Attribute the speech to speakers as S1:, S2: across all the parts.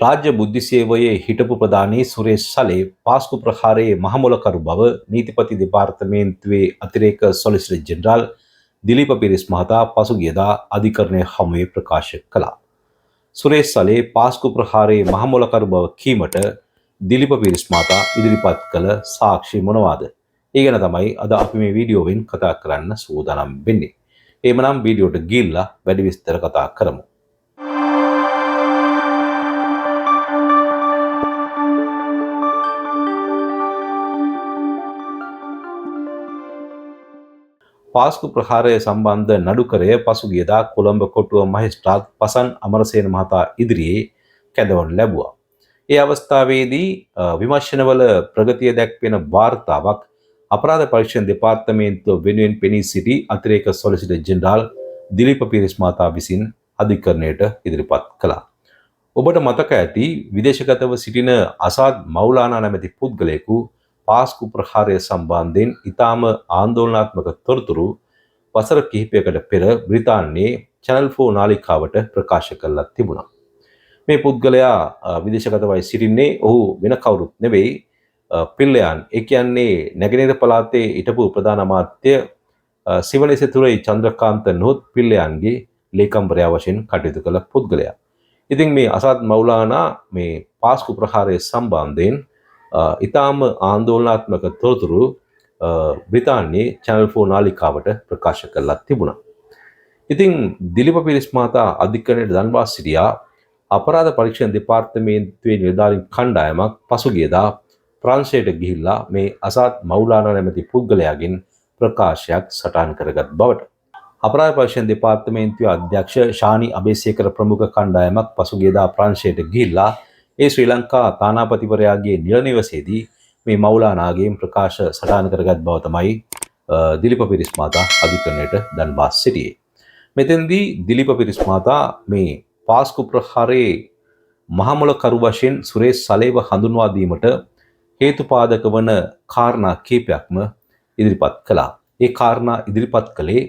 S1: රාජ්‍ය බුද්ධි සේවයේ හිටපු ප්‍රධානී සුරේෂ් සලේ පාස්කු ප්‍රහාරයේ මහමොලකරු බව නීතිපති දෙපාර්තමේන්තුවේ අතිරේක සොලිසිටර් ජෙනරාල් දිලීප පිරිස් මහතා පසුගියදා අධිකරණය හමුවේ ප්‍රකාශ කළා. සුරේෂ් සලේ පාස්කු ප්‍රහාරයේ මහමොලකරු බව කීමට දිලීප පිරිස් මහතා ඉදිරිපත් කළ සාක්ෂි මොනවාද? ඒ ගැන තමයි අද අපි මේ වීඩියෝවෙන් කතා කරන්න සූදානම් වෙන්නේ. එහෙමනම් වීඩියෝට ගිහිල්ලා වැඩි විස්තර කතා කරමු. පාස්කු ප්‍රහාරය සම්බන්ධ නඩුකරය පසුගියදා කොළඹ කොටුව මහේස්ත්‍රාත් පසන් අමරසේන මහතා ඉදිරියේ කැඳවනු ලැබුවා. ඒ අවස්ථාවේදී විමර්ශනවල ප්‍රගතිය දැක්වෙන වාර්තාවක් අපරාධ පරීක්ෂණ දෙපාර්තමේන්තුව වෙනුවෙන් පෙනී සිටි අතිරේක සොලිසිටර් ජෙනරාල් දිලීප පිරිස් මහතා විසින් අධිකරණයට ඉදිරිපත් කළා. ඔබට මතක ඇති විදේශගතව සිටින අසාද් මෞලානා නැමැති පුද්ගලයෙකු පාස්කු ප්‍රහාරය සම්බන්ධයෙන් ඉතාම ආందోලනාත්මක තොරතුරු වසර කිහිපයකට පෙර බ්‍රිතාන්‍යයේ චැනල් 4 නාලිකාවට ප්‍රකාශ කළා තිබුණා. මේ පුද්ගලයා විදේශගතවයි සිටින්නේ. ඔහු වෙන කවුරුත් නෙවෙයි, පිල්ලයන්. ඒ කියන්නේ නැගෙනහිර පළාතේ හිටපු ප්‍රධාන අමාත්‍ය සිවනසෙතුරේ චන්ද්‍රකාන්ත නොත් පිල්ලයන්ගේ ලේකම්වරයා වශයෙන් කටයුතු කළ පුද්ගලයා. ඉතින් මේ අසාද් මෞලානා මේ පාස්කු ප්‍රහාරය සම්බන්ධයෙන් ඉතාම ආందోලනාත්මක තොරතුරු බ්‍රිතාන්‍යයේ චැනල් 4 නාලිකාවට ප්‍රකාශ කළා තිබුණා. ඉතින් දිලීප පිරිස් මහතා අධිකරණයට දන්වා සිටියා අපරාධ පරීක්ෂණ දෙපාර්තමේන්තුවේ නිලධාරීන් කණ්ඩායමක් පසුගියදා ප්‍රංශයට ගිහිල්ලා මේ අසාද් මෞලානා නැමැති පුද්ගලයාගෙන් ප්‍රකාශයක් සටහන් කරගත් බවට. අපරාධ පරීක්ෂණ දෙපාර්තමේන්තුවේ අධ්‍යක්ෂ ශානි අබේසේකර ප්‍රමුඛ කණ්ඩායමක් පසුගියදා ප්‍රංශයට ගිහිල්ලා ඒ ශ්‍රී ලංකා තානාපතිවරයාගේ නිල නිවසේදී මේ මෞලානාගේ ප්‍රකාශ සටහන් කරගත් බව තමයි දිලීප පිරිස් මහතා අධිකරණයට දන්වා සිටියේ. මෙතෙන්දී දිලීප පිරිස් මහතා මේ පාස්කු ප්‍රහාරයේ මහමොලකරු වශයෙන් සුරේෂ් සලේව හඳුන්වා දීමට හේතුපාදක වන කාරණා කීපයක්ම ඉදිරිපත් කළා. ඒ කාරණා ඉදිරිපත් කළේ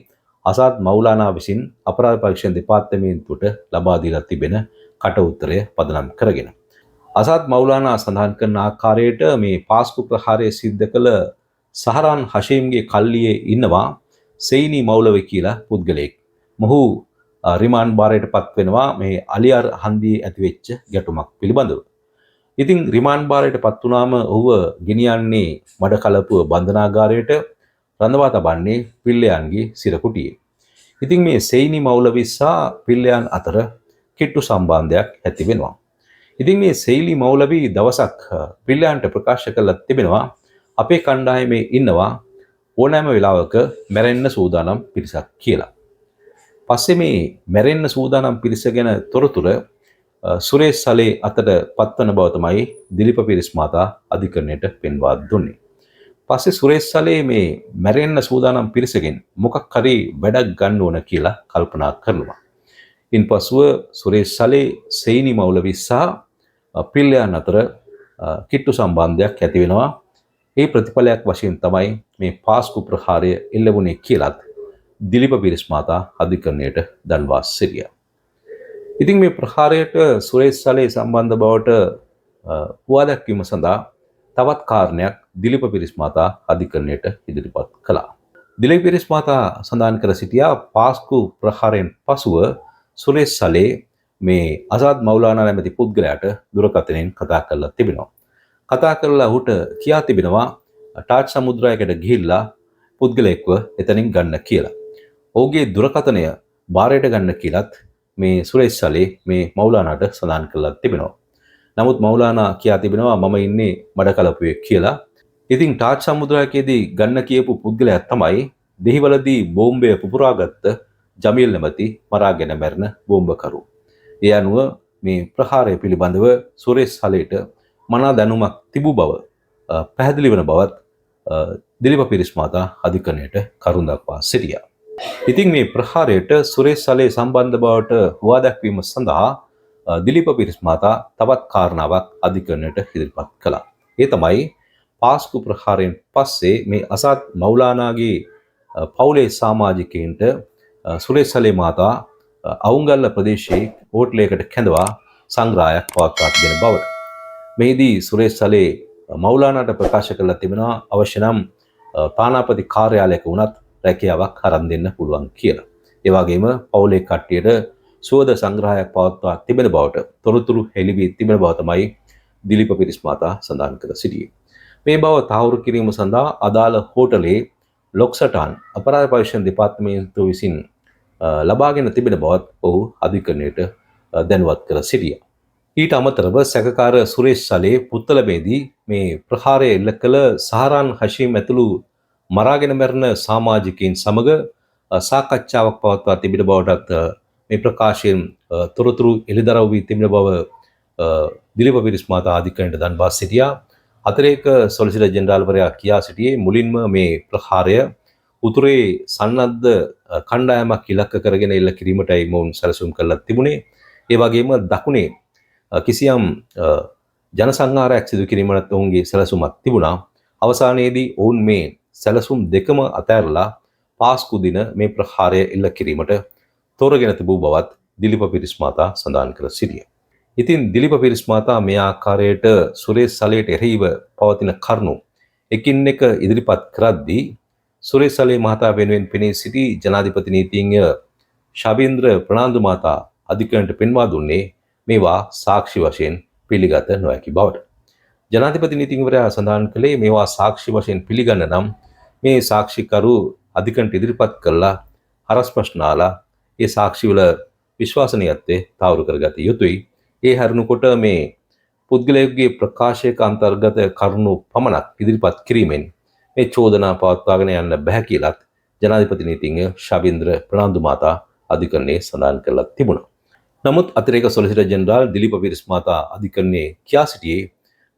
S1: අසාද් මෞලානා විසින් අපරාධ පරීක්ෂණ දෙපාර්තමේන්තුවට ලබා දීලා තිබෙන කට උත්තරය පදනම් කරගෙන. අසාද් මෞලානා සඳහන් කරන ආකාරයට මේ පාස්කු ප්‍රහාරය සිද්ධ කළ සහරාන් හෂීම්ගේ කල්ලියේ ඉන්නවා සෙයිනි මෞලවි කියලා පුද්ගලයෙක්. මොහු රිමාන්ඩ් බාරයට පත් වෙනවා මේ අලියාර් හන්දියේ ඇතිවෙච්ච ගැටුමක් පිළිබඳව. ඉතින් රිමාන්ඩ් බාරයට පත් වුණාම ඔහුව ගෙනියන්නේ මඩකලපුව බන්ධනාගාරයට, රඳවා තබන්නේ පිල්ලයන්ගේ සිරකුටියේ. ඉතින් මේ සෙයිනි මෞලවි සහ පිල්ලයන් අතර කිට්ටු සම්බන්ධයක් ඇති වෙනවා. ඉතින් මේ සෙයිලි මෞලවි දවසක් පිල්ලයන්ට ප්‍රකාශ කළා තිබෙනවා අපේ කණ්ඩායමේ ඉන්නවා ඕනෑම වෙලාවක මැරෙන්න සූදානම් පිරිසක් කියලා. පස්සේ මේ මැරෙන්න සූදානම් පිරිස ගැන තොරතුර සුරේෂ් සලේ අතට පත්වන බව තමයි දිලීප පිරිස් මහතා අධිකරණයට පෙන්වා දුන්නේ. පස්සේ සුරේෂ් සලේ මේ මැරෙන්න සූදානම් පිරිසගෙන් මොකක් හරි වැඩක් ගන්න ඕන කියලා කල්පනා කරනවා. ඉන්පසුව සුරේෂ් සලේ සෙයිනි මෞලවි සහ පිල්ලයන් අතර කිට්ටු සම්බන්ධයක් ඇති වෙනවා. ඒ ප්‍රතිඵලයක් වශයෙන් තමයි මේ පාස්කු ප්‍රහාරය එල්ල වුණේ කියලත් දිලීප පිරිස් මහතා අධිකරණයට දන්වා සිටියා. ඉතින් මේ ප්‍රහාරයට සුරේෂ් සලේ සම්බන්ධ බවට හුවා දැක්වීම සඳහා තවත් කාරණයක් දිලීප පිරිස් මහතා අධිකරණයට ඉදිරිපත් කළා. දිලීප පිරිස් මහතා සඳහන් කර සිටියා පාස්කු ප්‍රහාරයෙන් පසුව සුරේෂ් සලේ මේ අසාද් මෞලානා නැමැති පුද්ගලයාට දුරකථනයෙන් කතා කරලා තිබෙනවා. කතා කරලා ඔහුට කියා තිබෙනවා ටාච් සමුද්‍රයකට ගිහිල්ලා පුද්ගලයෙක්ව එතනින් ගන්න කියලා. ඔහුගේ දුරකථනය බාරයට ගන්න කියලත් මේ සුරේෂ් සලේ මේ මෞලානාට සඳහන් කරලා තිබෙනවා. නමුත් මෞලානා කියා තිබෙනවා මම ඉන්නේ මඩකලපුවේ කියලා. ඉතින් ටාච් සමුද්‍රයකදී ගන්න කියපු පුද්ගලයා තමයි දෙහිවලදී බෝම්බය පුපුරාගත්ත ජමීල් නැමැති මරාගෙන මැරෙන බෝම්බකරු. ඒ අනුව මේ ප්‍රහාරය පිළිබඳව සුරේෂ් සලේට මනා දැනුමක් තිබූ බව පැහැදිලි වන බවත් දිලීප පිරිස් මහතා අධිකරණයට කරුණ දක්වා සිටියා. ඉතින් මේ ප්‍රහාරයට සුරේෂ් සලේ සම්බන්ධ බවට හුවා දැක්වීම සඳහා දිලීප පිරිස් මහතා තවත් කාරණාවක් අධිකරණයට ඉදිරිපත් කළා. ඒ තමයි පාස්කු ප්‍රහාරයෙන් පස්සේ මේ අසාද් මෞලානාගේ පවුලේ සමාජිකයින්ට සුරේෂ් සලේ මහතා අවුංගල්ල ප්‍රදේශයේ හෝටලයකට කැඳවා සංග්‍රහයක් පවත්වා තිබෙන බවට. මෙහිදී සුරේෂ් සලේ මෞලානාට ප්‍රකාශ කළා තිබෙනවා අවශ්‍ය නම් තානාපති කාර්යාලයක වුණත් රැකියාවක් අරන් දෙන්න පුළුවන් කියලා. ඒ වගේම පවුලේ කට්ටියට සුවද සංග්‍රහයක් පවත්වා තිබෙන බවට තොරතුරු හෙළි වී තිබෙන බව තමයි දිලීප පිරිස් මහතා සඳහන් කර සිටියේ. මේ බව තහවුරු කිරීම සඳහා අදාළ හෝටලේ ලොක්සටාන් අපරාධ පරීක්ෂණ දෙපාර්තමේන්තුව විසින් ලබාගෙන තිබෙන බවත් ඔහු අධිකරණයට දැනුවත් කර සිටියා. ඊට අමතරව සැකකාර සුරේෂ් සලේ පුත්තලමේදී මේ ප්‍රහාරය එල්ල කළ සහරාන් හෂීම් ඇතුළු මරාගෙන මැරෙන සමාජිකයින් සමග සාකච්ඡාවක් පවත්වා තිබෙන බවටත් මේ ප්‍රකාශයෙන් තොරතුරු එළිදරව් වී තිබෙන බව දිලීප පිරිස් මහතා අධිකරණයට දන්වා සිටියා. අතිරේක සොලිසිටර් ජෙනරාල්වරයා කියා සිටියේ මුලින්ම මේ ප්‍රහාරය උතුරේ සන්නද්ධ කණ්ඩායමක් ඉලක්ක කරගෙන එල්ල කිරීමටයි මොවුන් සැලසුම් කළා තිබුණේ. ඒ වගේම දකුණේ කිසියම් ජනසංහාරයක් සිදු කිරීමට ඔවුන්ගේ සැලසුමක් තිබුණා. අවසානයේදී ඔවුන් මේ සැලසුම් දෙකම අතෑරලා පාස්කු දින මේ ප්‍රහාරය එල්ල කිරීමට තෝරගෙන තිබූ බවත් දිලීප පිරිස් මහතා සඳහන් කර සිටියා. ඉතින් දිලීප පිරිස් මහතා මේ ආකාරයට සුරේෂ් සලේට එරෙහිව පවතින කරුණු එකින් එක ඉදිරිපත් කරද්දී සුරේෂ් සලේ මහතා වෙනුවෙන් පෙනී සිටි ජනාධිපති නීතිඥ ශබීන්ද්‍ර ප්‍රනාන්දු මහතා අධිකරණයට පෙන්වා දුන්නේ මේවා සාක්ෂි වශයෙන් පිළිගත නොහැකි බවට. ජනාධිපති නීතිඥවරයා සඳහන් කළේ මේවා සාක්ෂි වශයෙන් පිළිගන්න නම් මේ සාක්ෂිකරු අධිකරණයට ඉදිරිපත් කළා හරස් ප්‍රශ්න අහලා ඒ සාක්ෂිවල විශ්වාසනීයත්වය තහවුරු කරගත යුතුයි. ඒ හැරුණුකොට මේ පුද්ගලයෙකුගේ ප්‍රකාශයක අන්තර්ගත කරුණු පමණක් ඉදිරිපත් කිරීමෙන් මේ චෝදනා පවත්වාගෙන යන්න බැහැ කියලත් ජනාධිපති නීතිඥ ශබීන්ද්‍ර ප්‍රනාන්දු මහතා අධිකරණයේ සඳහන් කළා තිබුණා. නමුත් අතිරේක සොලිසිටර් ජෙනරාල් දිලීප පිරිස් මහතා අධිකරණයේ කියා සිටියේ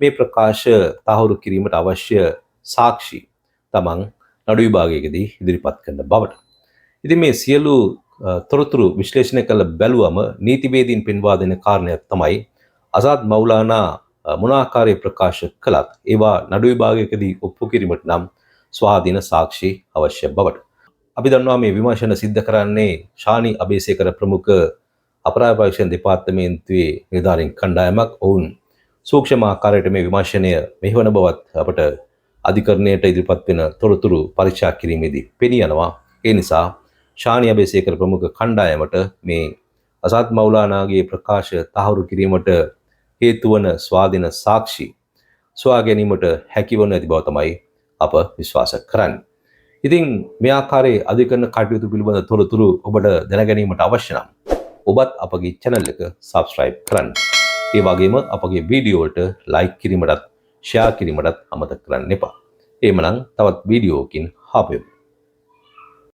S1: මේ ප්‍රකාශ තහවුරු කිරීමට අවශ්‍ය සාක්ෂි තමන් නඩු විභාගයකදී ඉදිරිපත් කරන බවට. ඉතින් මේ සියලු තොරතුරු විශ්ලේෂණය කළ බැලුවම නීතිවේදීන් පෙන්වා දෙන කාරණයක් තමයි අසාද් මෞලානා මොන ආකාරයේ ප්‍රකාශ කළත් ඒවා නඩු විභාගයකදී ඔප්පු කිරීමට නම් ස්වාධීන සාක්ෂි අවශ්‍ය බවට. අපි දන්නවා මේ විමර්ශන සිද්ධ කරන්නේ ශානි අබේසේකර ප්‍රමුඛ අපරාධ පරීක්ෂණ දෙපාර්තමේන්තුවේ නිලධාරීන් කණ්ඩායමක්. ඔවුන් සූක්ෂම ආකාරයට මේ විමර්ශනය මෙහෙවන බවත් අපට අධිකරණයට ඉදිරිපත් වෙන තොරතුරු පරීක්ෂා කිරීමේදී පෙනී යනවා. ඒ නිසා ශානි අබේසේකර ප්‍රමුඛ කණ්ඩායමට මේ අසාද් මෞලානාගේ ප්‍රකාශ තහවුරු කිරීමට හේතු වන ස්වාධීන සාක්ෂි සොයා ගැනීමට හැකිවන ඇති බව තමයි අප විශ්වාස කරන්නේ. ඉතින් මේ ආකාරයේ අධිකරණ කටයුතු පිළිබඳ තොරතුරු ඔබට දැනගැනීමට අවශ්‍ය නම් ඔබත් අපගේ channel එක subscribe කරන්න. ඒ වගේම අපගේ වීඩියෝ වලට like කිරීමටත් share කිරීමටත් අමතක කරන්න එපා. එහෙමනම් තවත් වීඩියෝකින් හම්බෙමු.